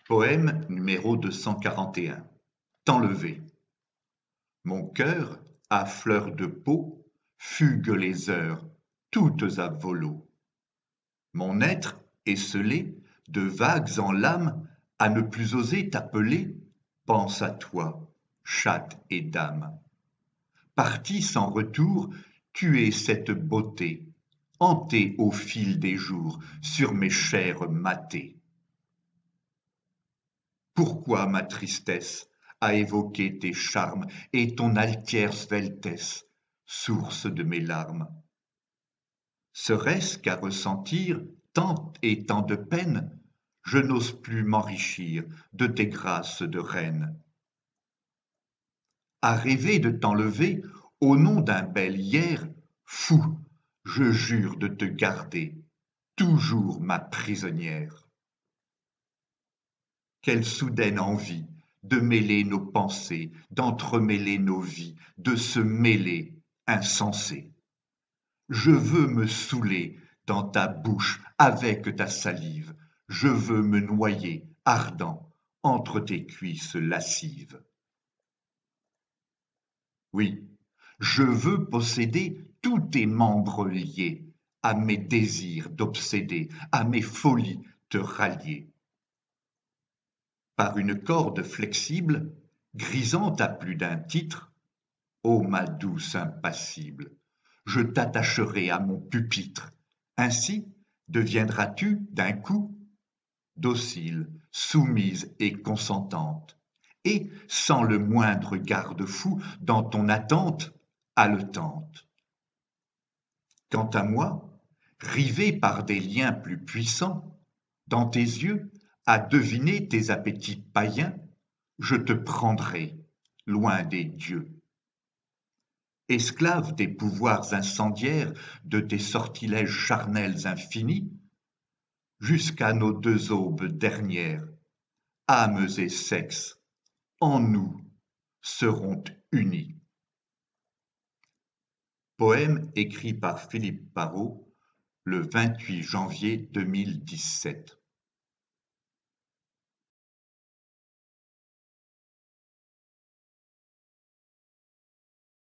Poème numéro 241. Temps levé. Mon cœur, à fleur de peau, fugue les heures, toutes à volo. Mon être, esselé, de vagues en l'âme, à ne plus oser t'appeler, pense à toi, chatte et dame. Parti sans retour, tu es cette beauté, hantée au fil des jours, sur mes chairs matées. Pourquoi ma tristesse a évoqué tes charmes et ton altière sveltesse, source de mes larmes? Serait-ce qu'à ressentir tant et tant de peine, je n'ose plus m'enrichir de tes grâces de reine? À rêver de t'enlever au nom d'un bel hier, fou, je jure de te garder, toujours ma prisonnière. Quelle soudaine envie de mêler nos pensées, d'entremêler nos vies, de se mêler, insensé. Je veux me saouler dans ta bouche avec ta salive, je veux me noyer, ardent, entre tes cuisses lascives. Oui, je veux posséder tous tes membres liés, à mes désirs d'obséder, à mes folies te rallier. Par une corde flexible, grisante à plus d'un titre, ô ma douce impassible, je t'attacherai à mon pupitre. Ainsi deviendras-tu d'un coup docile, soumise et consentante, et sans le moindre garde-fou dans ton attente haletante. Quant à moi, rivé par des liens plus puissants, dans tes yeux, à deviner tes appétits païens, je te prendrai loin des dieux. Esclave des pouvoirs incendiaires de tes sortilèges charnels infinis, jusqu'à nos deux aubes dernières, âmes et sexes, en nous, seront unis. Poème écrit par Philippe Parrot le 28 janvier 2017.